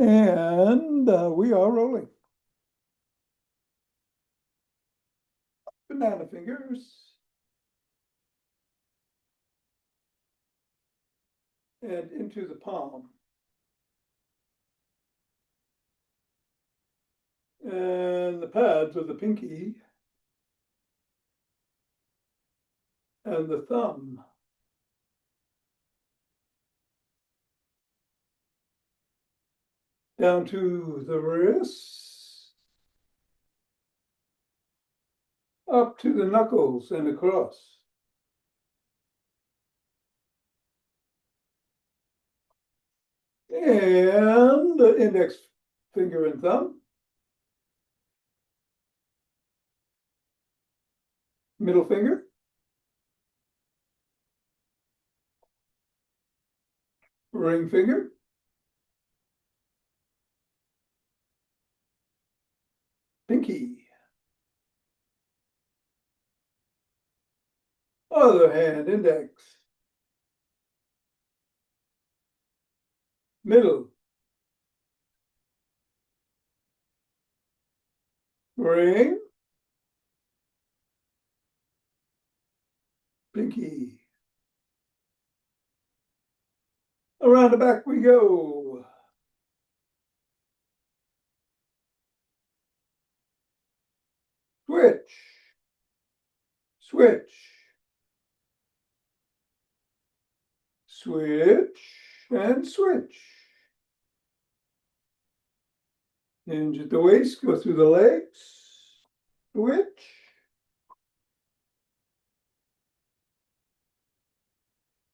And we are rolling. Banana fingers. And into the palm. And the pads of the pinky. And the thumb. Down to the wrists. Up to the knuckles and across. And the index finger and thumb. Middle finger. Ring finger. Pinky. Other hand, index. Middle. Ring. Pinky. Around the back we go. Switch. Switch. Switch and switch. Hinge at the waist, go through the legs. Switch.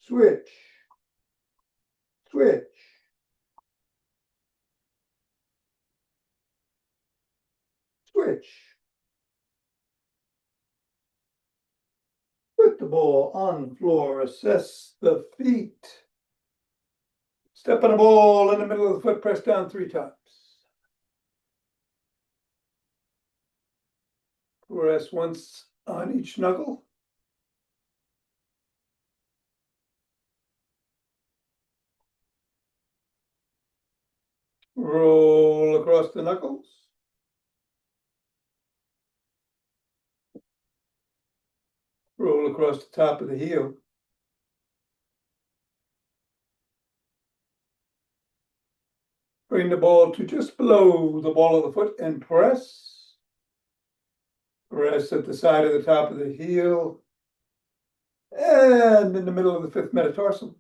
Switch. Switch. Switch. Put the ball on the floor, assess the feet. Step on the ball in the middle of the foot, press down 3 times. Press once on each knuckle. Roll across the knuckles. Roll across the top of the heel. Bring the ball to just below the ball of the foot and press. Press at the side of the top of the heel. And in the middle of the 5th metatarsal.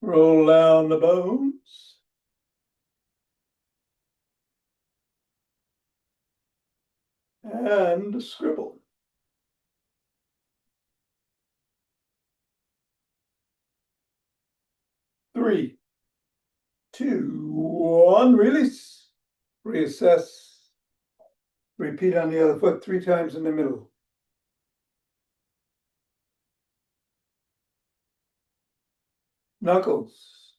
Roll down the bones. And scribble. 3, 2, 1, release. Reassess. Repeat on the other foot 3 times in the middle. Knuckles.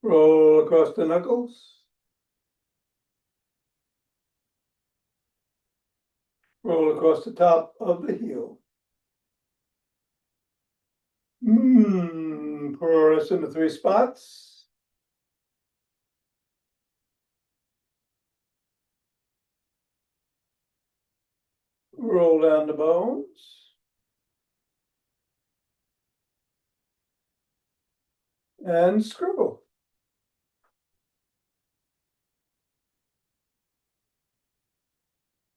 Roll across the knuckles. Roll across the top of the heel. Press into 3 spots. Roll down the bones. And scribble.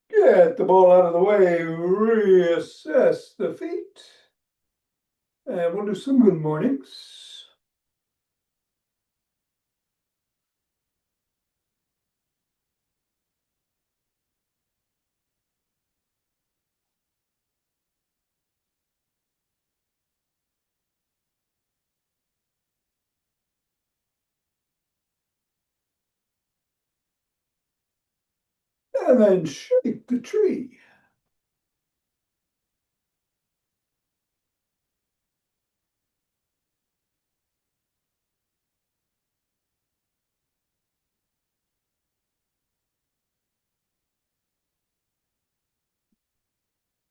Get the ball out of the way, reassess the feet. And we'll do some good mornings. And then shake the tree.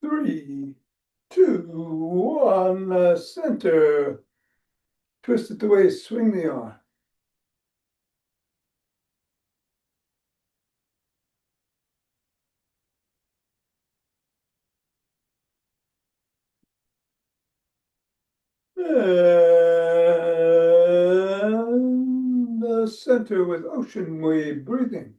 3, 2, 1, center. Twist it the way, swing the arm. And the center with ocean wave breathing.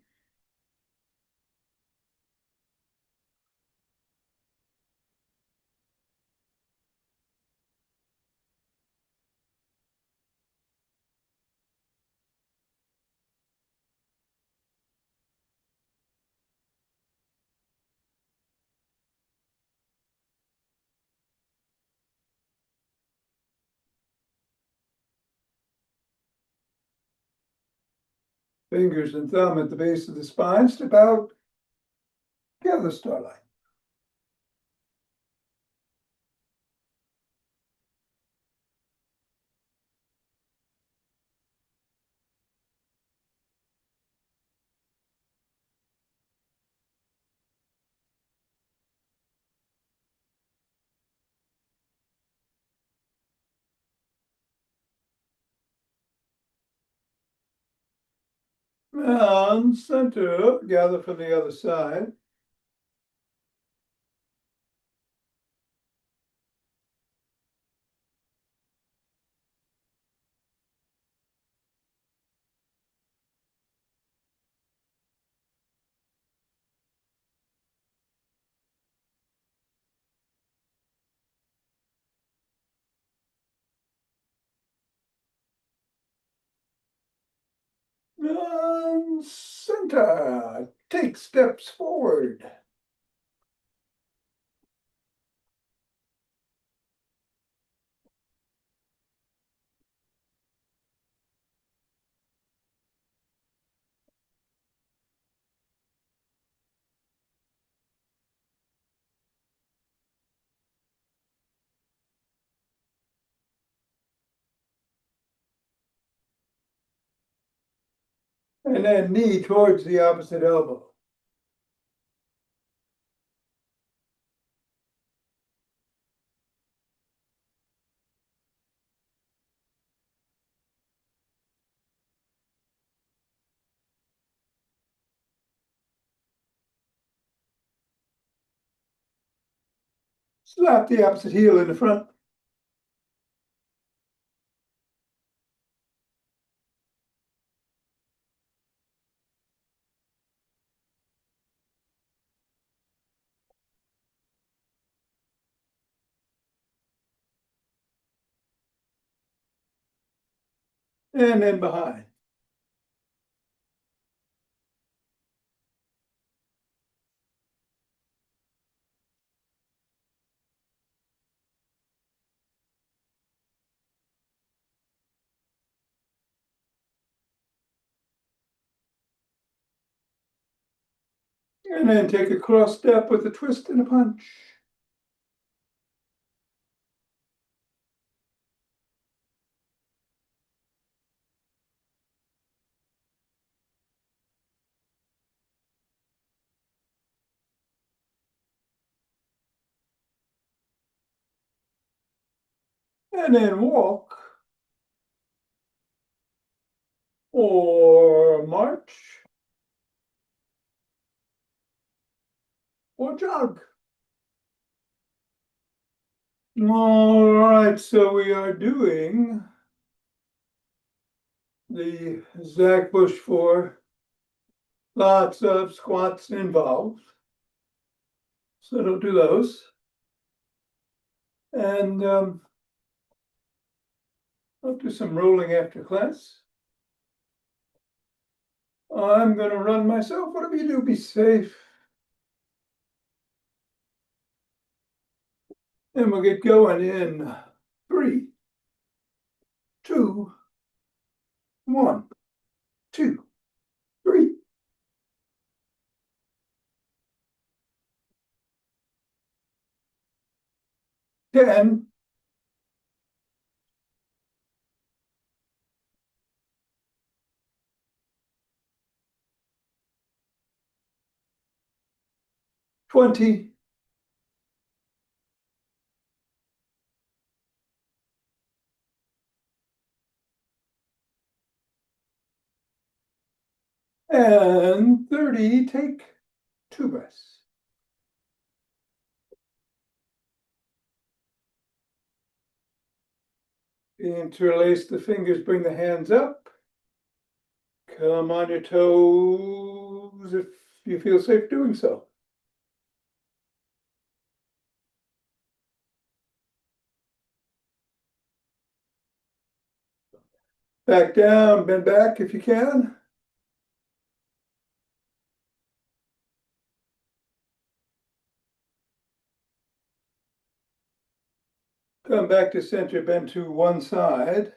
Fingers and thumb at the base of the spine, step out, gather starlight. And center, gather from the other side. And center, take steps forward. And then knee towards the opposite elbow. Slap the opposite heel in the front. And then behind. And then take a cross step with a twist and a punch. And then walk. Or march. Or jog. All right, so we are doing the Zach Bush 4. Lots of squats involved. So don't do those. And I'll do some rolling after class. I'm going to run myself. Whatever you do, be safe. And we'll get going in 3, 2, 1, 2, 3. 10, 20, And 30, take 2 breaths. Interlace the fingers, bring the hands up. Come on your toes if you feel safe doing so. Back down, bend back if you can. Come back to center, bend to one side.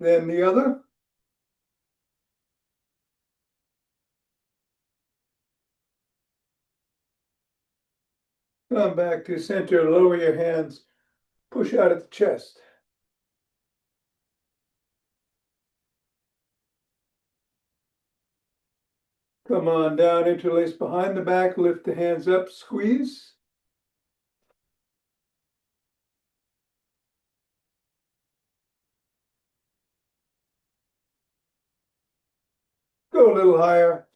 Then the other. Come back to center, lower your hands, push out at the chest. Come on down, interlace behind the back, lift the hands up, squeeze. Go a little higher.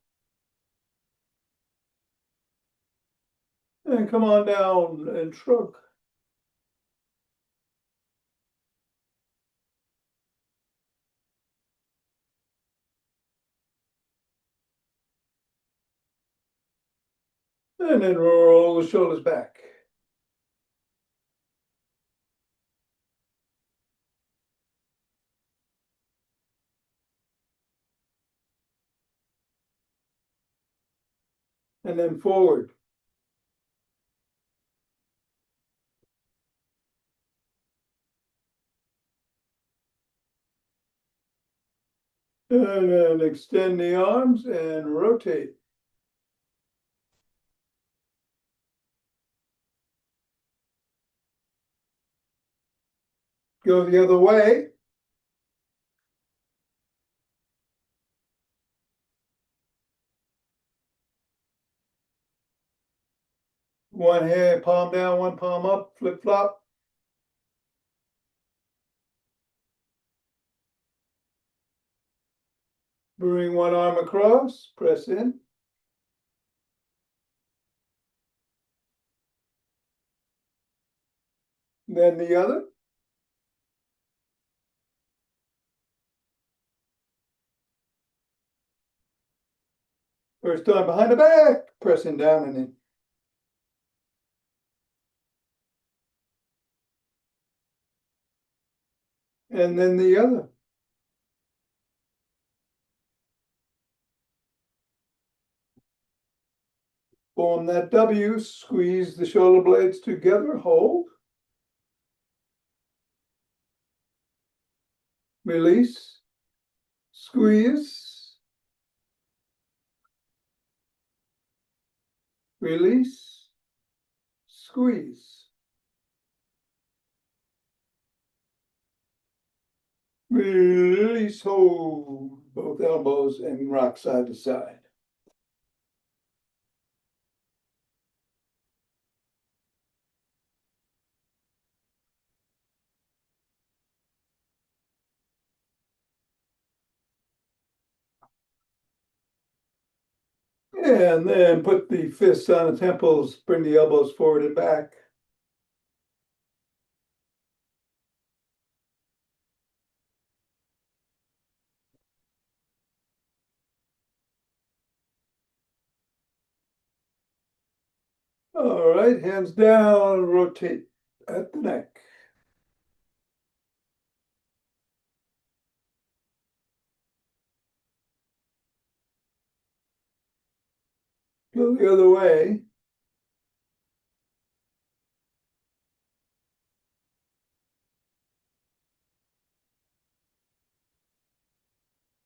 And come on down and shrug. And then roll the shoulders back. And then forward. And then extend the arms and rotate. Go the other way. One hand, palm down, one palm up, flip flop. Bring one arm across, press in. Then the other. First arm behind the back, pressing down and in. And then the other. Form that W, squeeze the shoulder blades together, hold. Release, squeeze, release, squeeze. Release, hold both elbows and rock side to side. And then put the fists on the temples, bring the elbows forward and back. All right, hands down, rotate at the neck. Go the other way.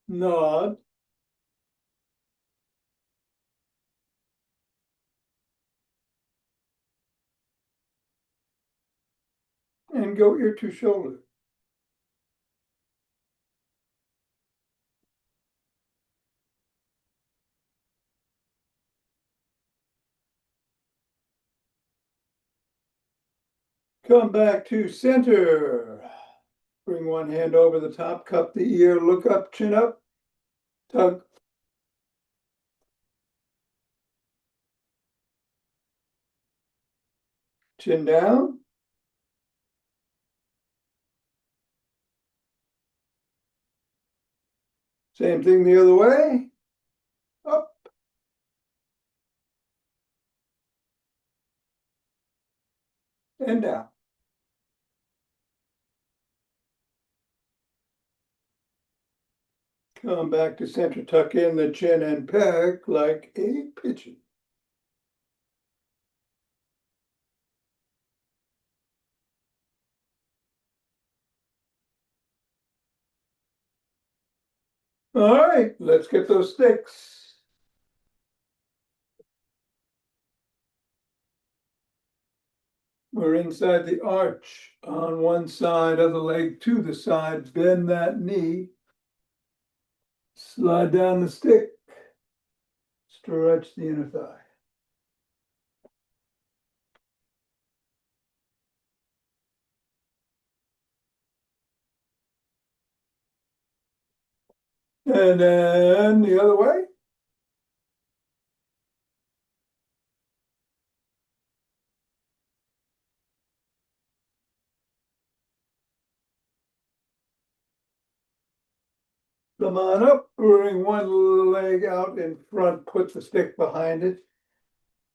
Nod. And go ear to shoulder. Come back to center. Bring one hand over the top, cup the ear, look up, chin up, tug. Chin down. Same thing the other way. Up. And down. Come back to center, tuck in the chin and peck like a pigeon. All right, let's get those sticks. We're inside the arch on one side of the leg to the side. Bend that knee. Slide down the stick. Stretch the inner thigh. And then the other way. Come on up, bring one leg out in front, put the stick behind it.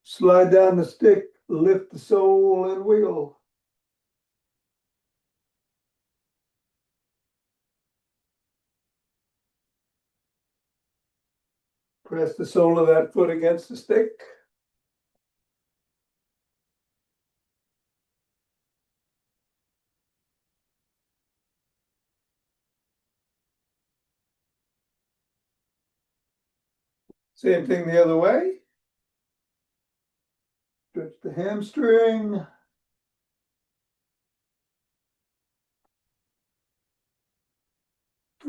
Slide down the stick, lift the sole and wiggle. Press the sole of that foot against the stick. Same thing the other way. Stretch the hamstring.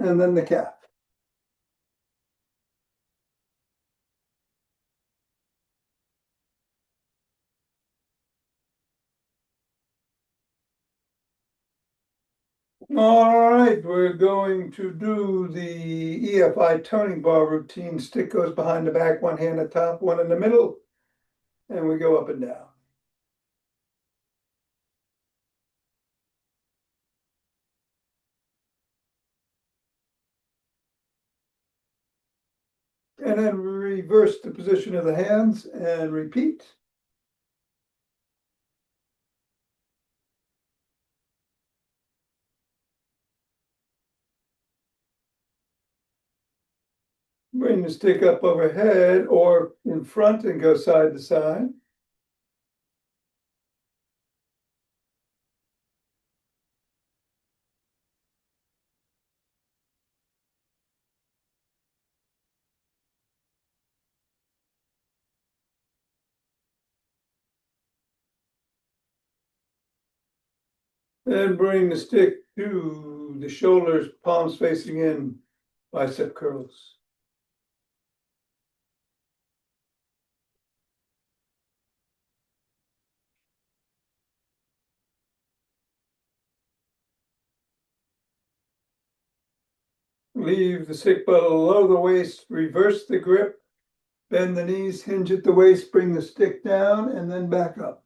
And then the calf. All right, we're going to do the EFI toning bar routine. Stick goes behind the back, one hand at top, one in the middle, and we go up and down. And then reverse the position of the hands and repeat. Bring the stick up overhead or in front and go side to side. Then bring the stick to the shoulders, palms facing in, bicep curls. Leave the stick below the waist, reverse the grip, bend the knees, hinge at the waist, bring the stick down, and then back up.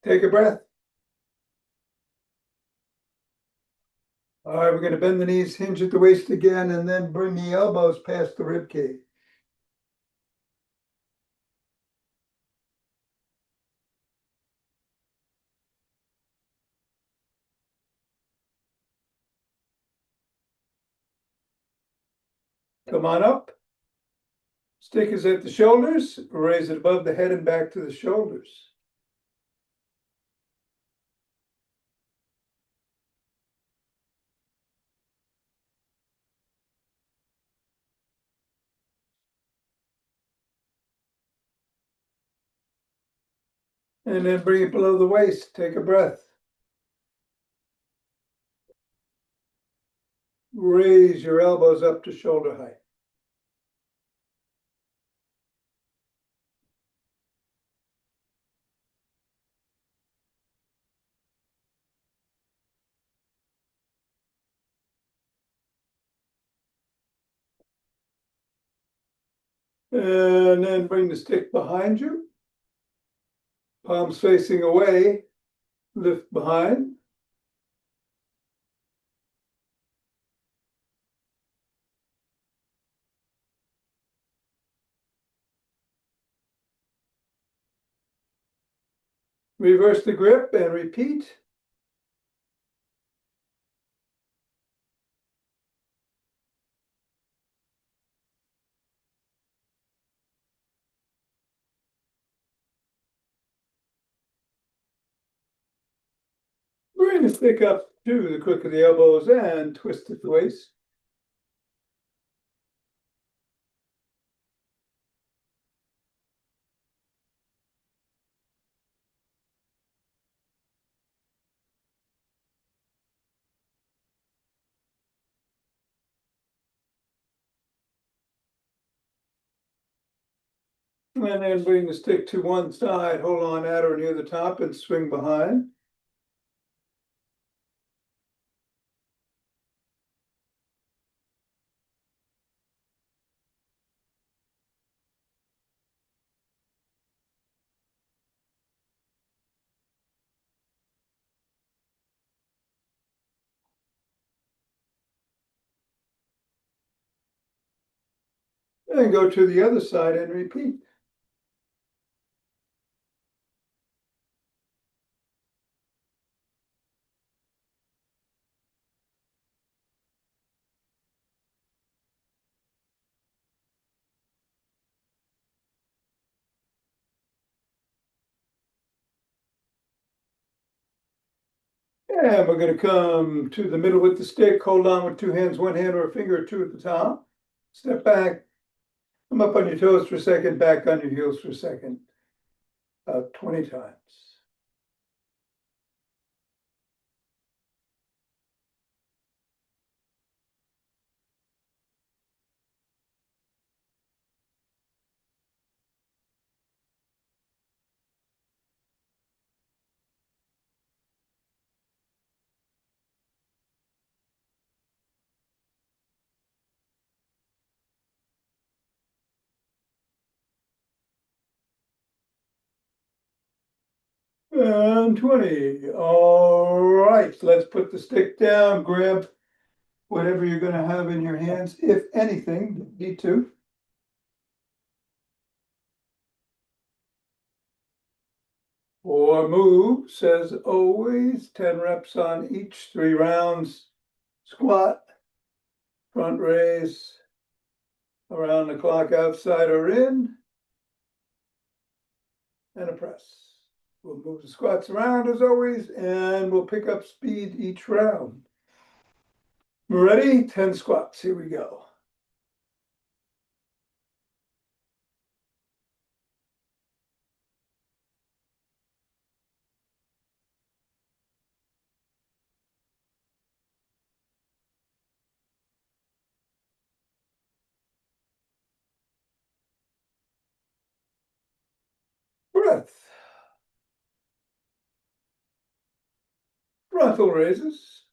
Take a breath. All right, we're going to bend the knees, hinge at the waist again, and then bring the elbows past the rib cage. Come on up. Stick is at the shoulders. Raise it above the head and back to the shoulders. And then bring it below the waist. Take a breath. Raise your elbows up to shoulder height. And then bring the stick behind you. Palms facing away. Lift behind. Reverse the grip and repeat. Bring the stick up to the crook of the elbows and twist at the waist. And then bring the stick to one side, hold on at or near the top and swing behind. And go to the other side and repeat. And we're going to come to the middle with the stick, hold on with two hands, one hand or a finger or two at the top. Step back, come up on your toes for a second, back on your heels for a second. About 20 times. And 20. All right, let's put the stick down, grab whatever you're going to have in your hands, if anything, need to. Or move, says always, 10 reps on each, 3 rounds. Squat, front raise, around the clock outside or in, and a press. We'll move the squats around as always, and we'll pick up speed each round. Ready? 10 squats, here we go. Breath. Frontal raises.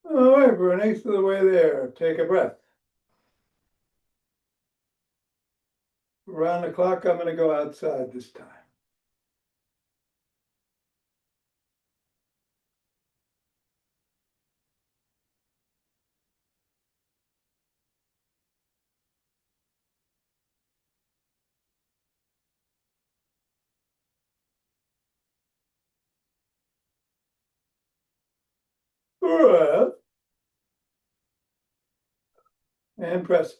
All right, we're an eighth of the way there. Take a breath. Around the clock, I'm going to go outside this time. Breath. And presses.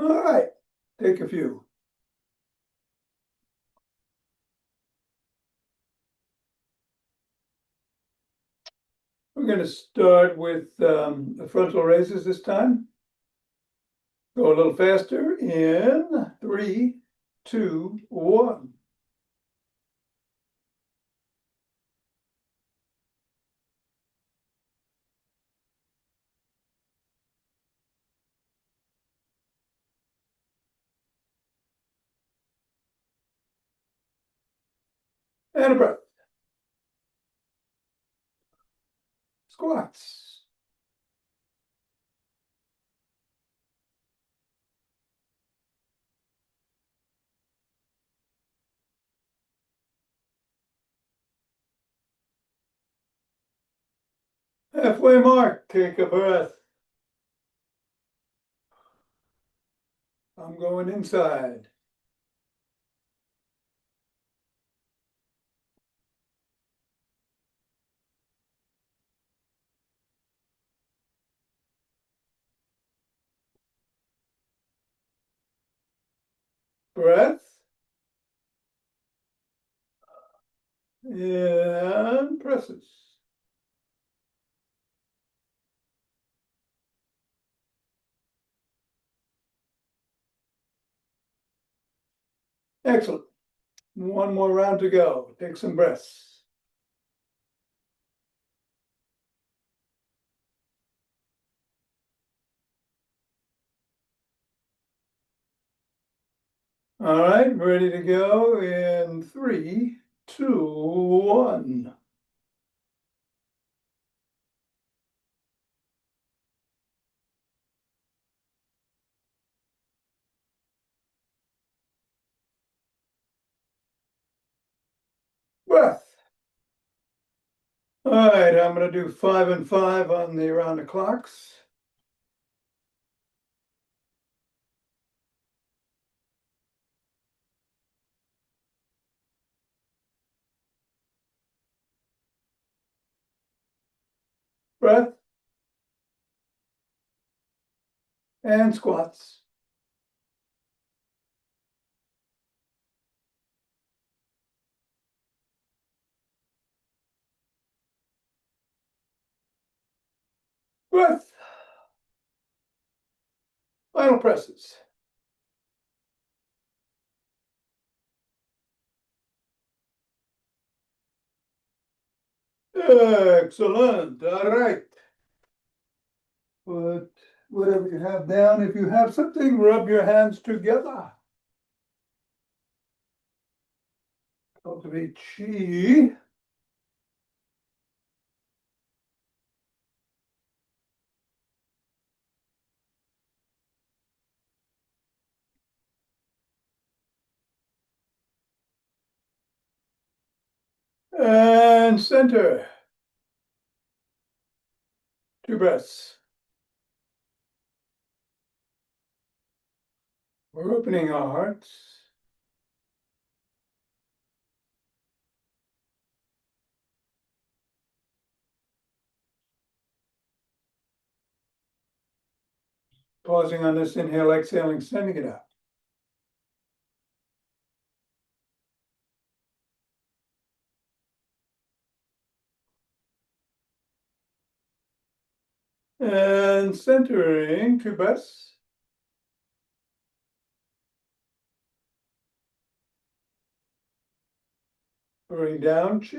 All right, take a few. We're going to start with the frontal raises this time. Go a little faster in 3, 2, 1. And a breath. Squats. Halfway mark, take a breath. I'm going inside. Breath. And presses. Excellent. One more round to go. Take some breaths. All right, ready to go in 3, 2, 1. Breath. All right, I'm going to do 5 and 5 on the around the clocks. Breath. And squats. Breath. Final presses. Excellent. All right. Put whatever you have down. If you have something, rub your hands together. Cultivate chi. And center. 2 breaths. We're opening our hearts. Pausing on this inhale, exhaling, sending it out. And centering, 2 breaths. Bring down chi.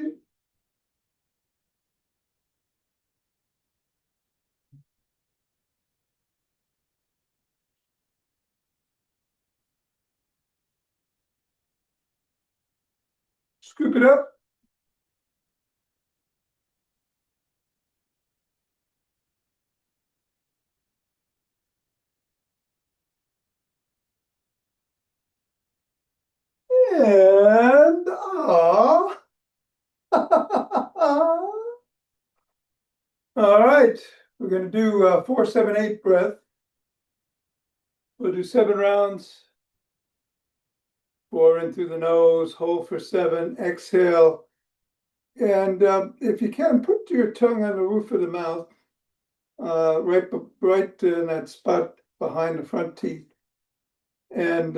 Scoop it up. And all right, we're going to do 4, 7, 8 breath. We'll do 7 rounds. 4 in through the nose, hold for 7, exhale. And if you can, put your tongue on the roof of the mouth, right in that spot behind the front teeth. and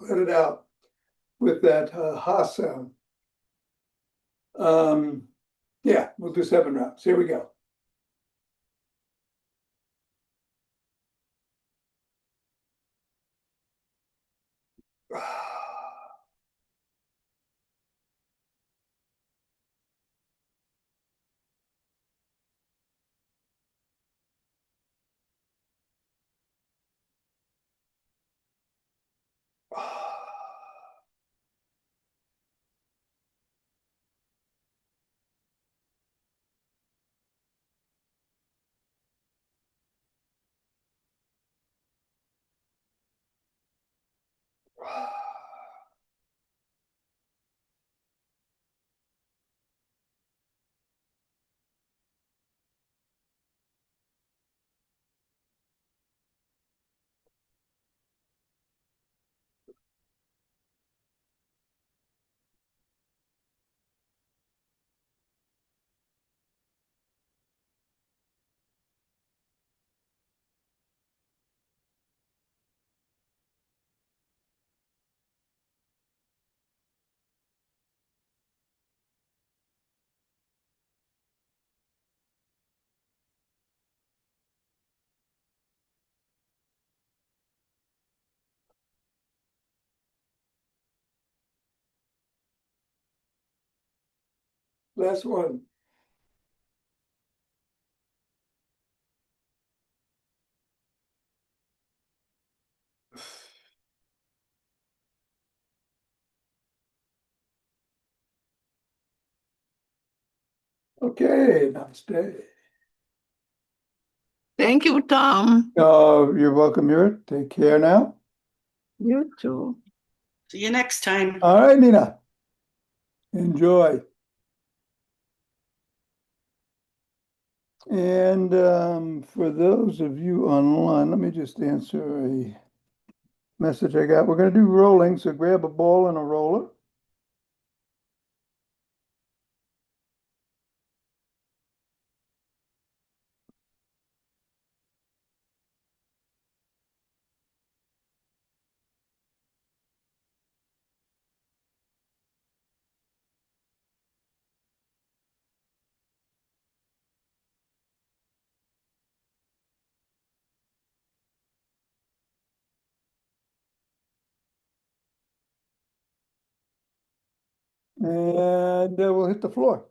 let it out with that ha sound. Yeah, we'll do 7 rounds. Here we go. Last one. Okay, namaste. Thank you, Thom. You're welcome, here. Take care now. You too. See you next time. All right, Nina. Enjoy. And for those of you online, let me just answer a message I got. We're going to do rolling, so grab a ball and a roller. And we'll hit the floor.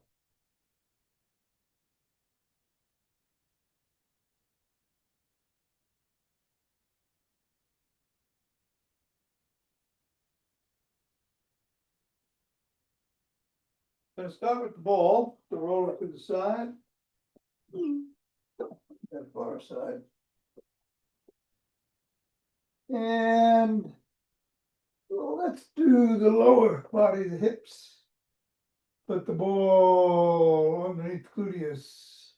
Going to start with the ball, the roller to the side. That far side. And let's do the lower body, the hips. Put the ball underneath gluteus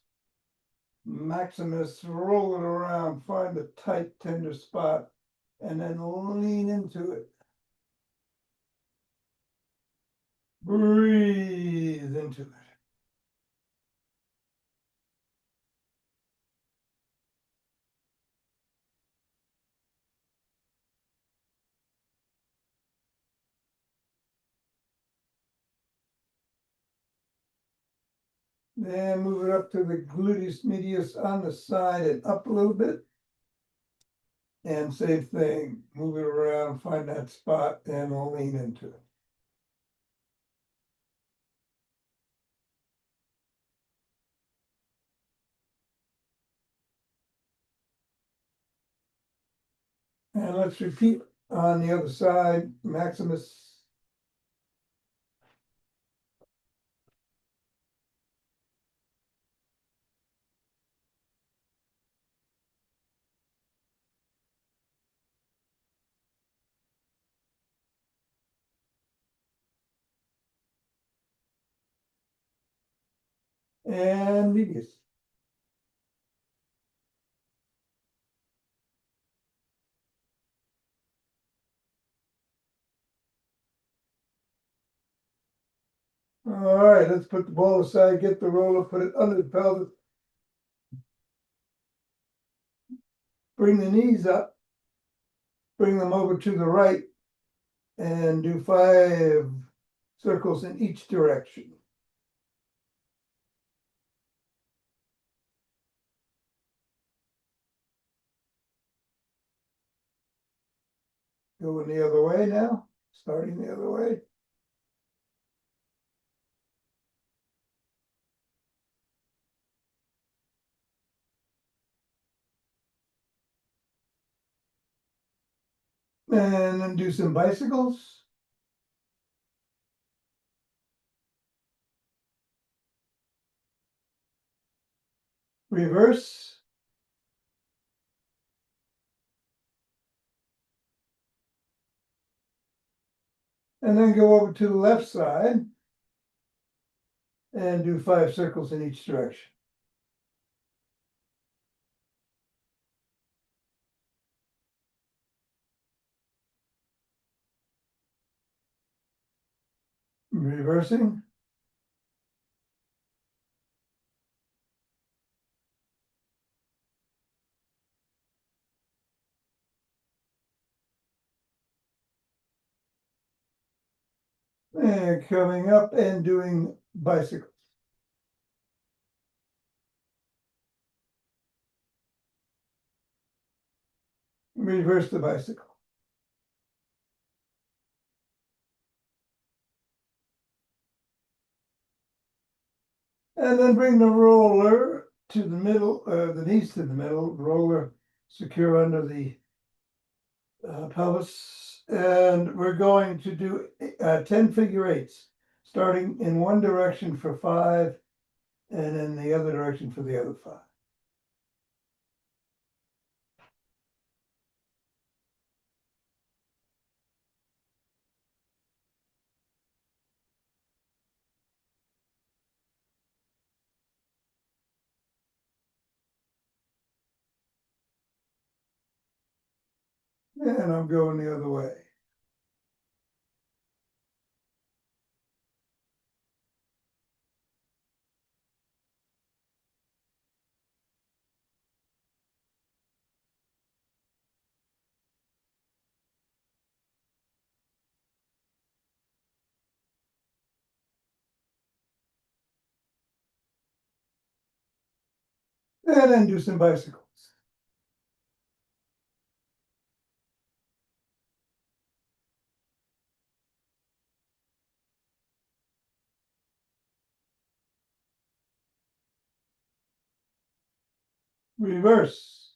maximus, roll it around, find a tight, tender spot, and then lean into it. Breathe into it. Then move it up to the gluteus medius on the side and up a little bit. And same thing, move it around, find that spot and lean into it. And let's repeat on the other side, maximus. And medius. All right, let's put the ball aside, get the roller, put it under the pelvis. Bring the knees up. bring them over to the right and do 5 circles in each direction. Going the other way now, starting the other way. And then do some bicycles. Reverse. And then go over to the left side and do 5 circles in each direction. Reversing. And coming up and doing bicycles. Reverse the bicycle. And then bring the roller to the middle, the knees to the middle, roller secure under the pelvis. And we're going to do 10 figure eights, starting in one direction for 5 and in the other direction for the other 5. And I'm going the other way. And then do some bicycles. Reverse.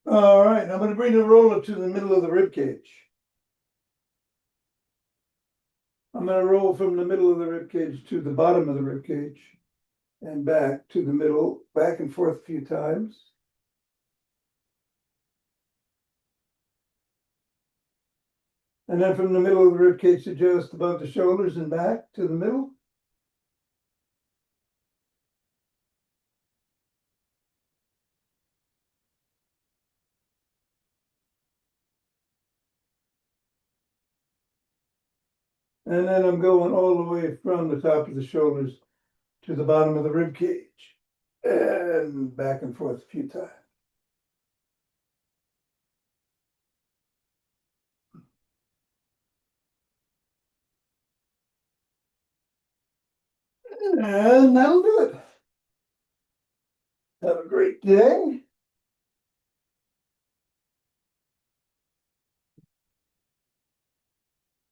All right, I'm going to bring the roller to the middle of the rib cage. I'm going to roll from the middle of the rib cage to the bottom of the rib cage and back to the middle, back and forth a few times. And then from the middle of the rib cage to just above the shoulders and back to the middle. And then I'm going all the way from the top of the shoulders to the bottom of the rib cage and back and forth a few times. And that'll do it. Have a great day.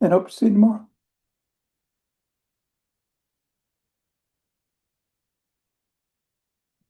And hope to see you tomorrow.